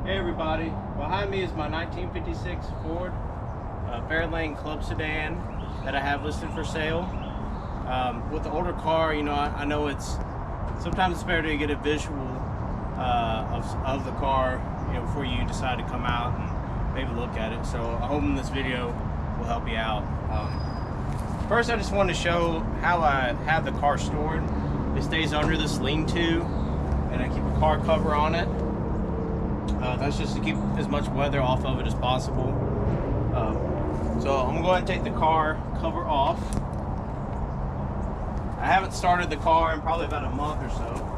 Hey everybody, behind me is my 1956 Ford Fairlane Club Sedan that I have listed for sale. With the older car, you know, I know it's sometimes it's better to get a visual of the car, you know, before you decide to come out and maybe look at it. So I hope this video will help you out. First, I just wanted to show how I have the car stored. It stays under this lean-to, and I keep a car cover on it. That's just to keep as much weather off of it as possible. So I'm going to take the car cover off. I haven't started the car in probably about a month or so.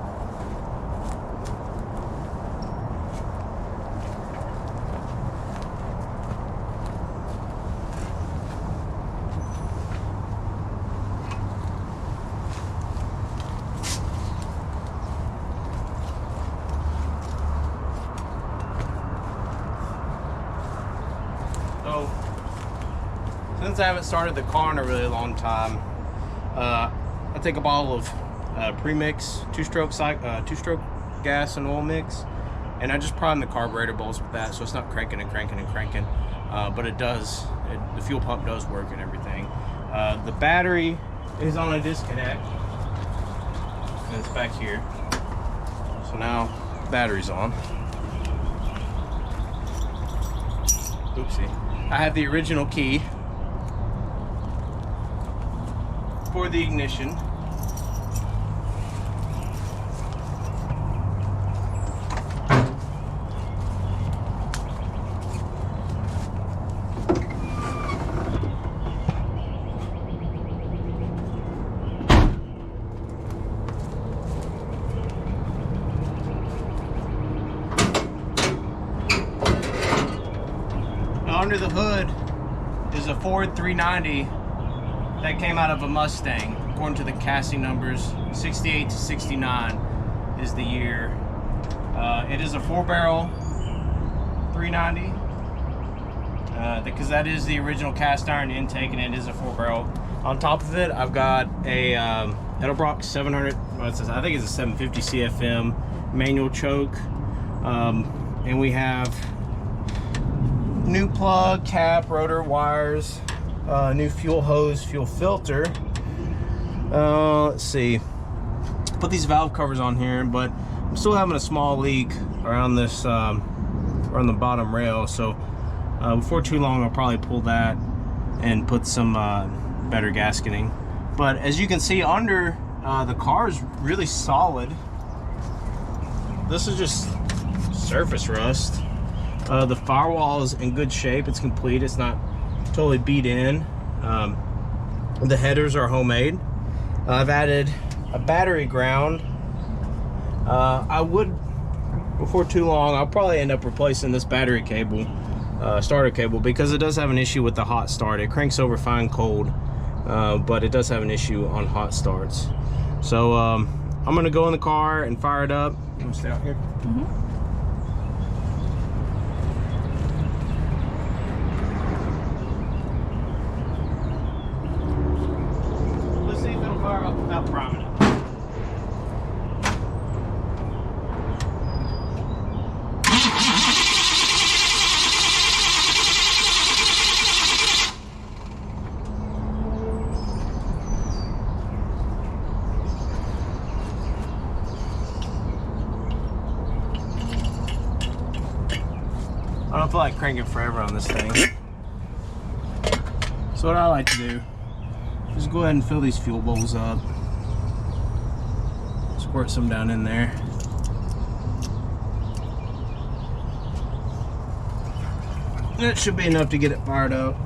So, since I haven't started the car in a really long time, I take a bottle of premix two-stroke gas and oil mix, and I just prime the carburetor bowls with that, so it's not cranking and cranking and cranking. But it does. The fuel pump does work and everything. The battery is on a disconnect, and it's back here. So now the battery's on. Oopsie. I have the original key for the ignition. Under the hood is a Ford 390 that came out of a Mustang. According to the chassis numbers, 68 to 69 is the year. It is a 4-barrel 390 because that is the original cast iron intake, and it is a 4-barrel. On top of it, I've got a Edelbrock 700. I think it's a 750 CFM manual choke, and we have new plug, cap, rotor wires, new fuel hose, fuel filter. Let's see. Put these valve covers on here, but I'm still having a small leak around this, around the bottom rail. So before too long, I'll probably pull that and put some better gasketing. But as you can see, under the car is really solid. This is just surface rust. The firewall is in good shape. It's complete. It's not totally beat in. The headers are homemade. I've added a battery ground. I would, before too long, I'll probably end up replacing this battery cable, starter cable, because it does have an issue with the hot start. It cranks over fine cold, but it does have an issue on hot starts. So I'm gonna go in the car and fire it up. You wanna stay out here? Mm-hmm. Without priming it. I don't feel like cranking forever on this thing. So what I like to do, just go ahead and fill these fuel bowls up. Squirt some down in there. That should be enough to get it fired up.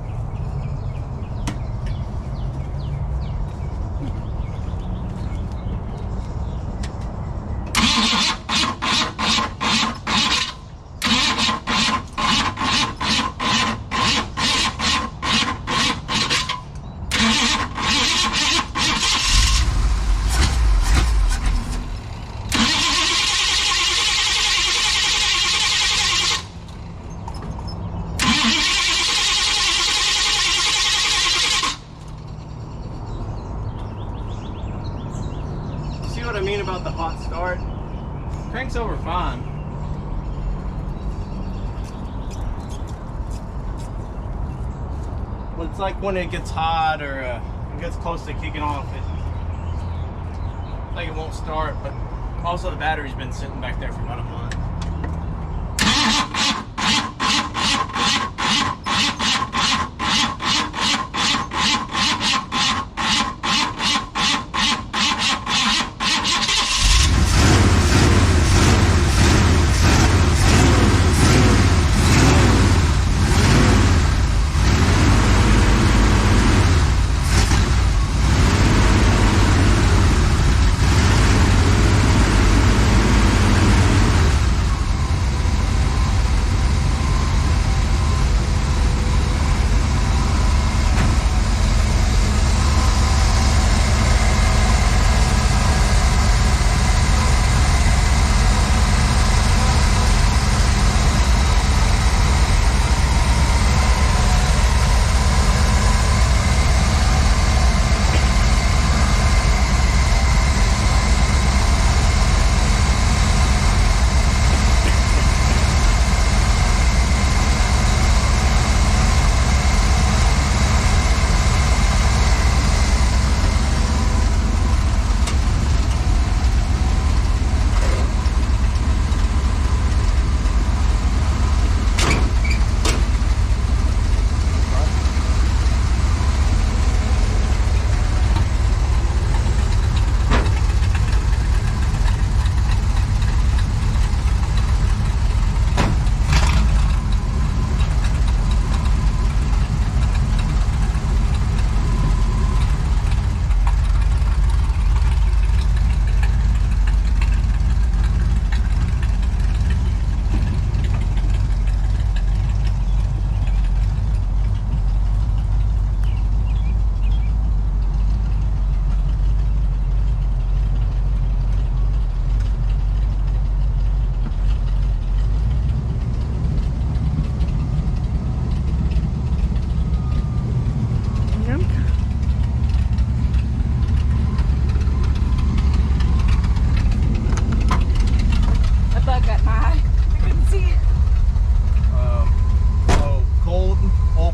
See what I mean about the hot start? Cranks over fine. like when it gets hot or it gets close to kicking off, like it won't start. But also the battery's been sitting back there for about a month.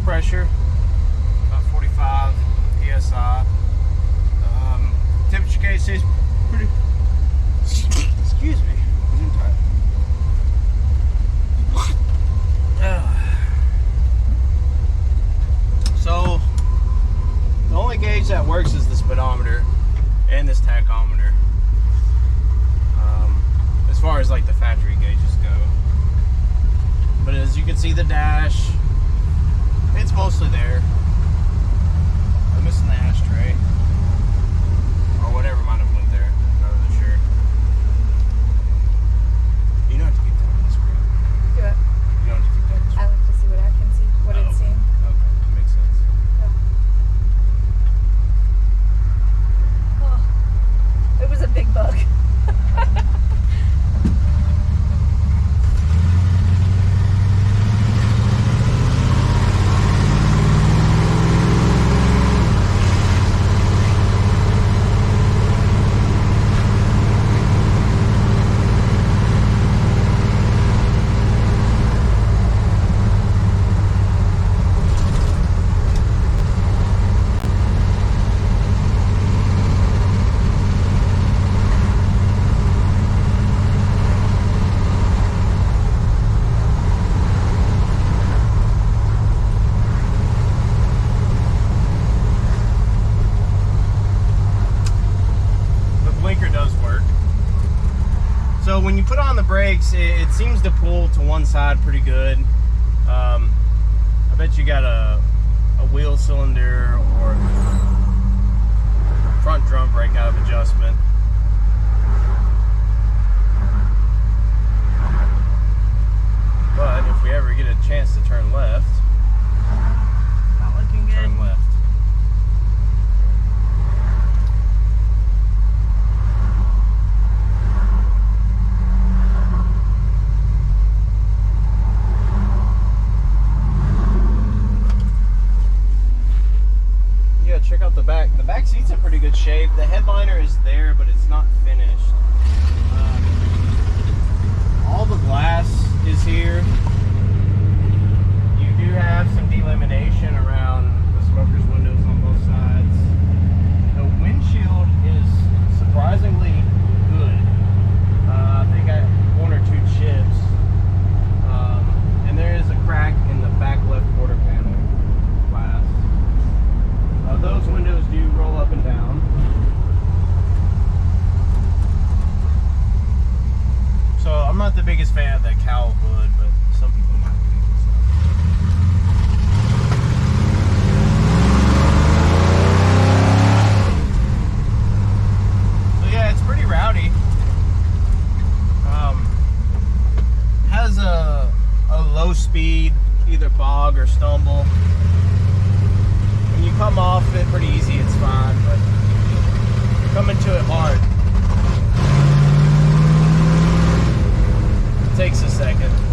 Pressure, about 45 psi. Temperature gauge stays pretty. Excuse me. So the only gauge that works is the speedometer and this tachometer. As far as like the factory gauges go, but as you can see, the dash, it's mostly there. I'm missing the ashtray. Or whatever might have went there. Not really sure. You don't have to keep that on the screen. Do it. You don't have to keep that on the screen. I like to see what I can see. What it's seeing. Okay, that makes sense. Yeah. Oh, it was a big bug. So when you put on the brakes, it seems to pull to one side pretty good. I bet you got a wheel cylinder or front drum brake out of adjustment. But if we ever get a chance to turn left, Not looking good. turn left. Check out the back. The back seat's in pretty good shape. The headliner is there, but it's not finished. All the glass is here. You do have some delamination around the smoke low speed, either bog or stumble. When you come off it pretty easy, it's fine, but coming to it hard, it takes a second.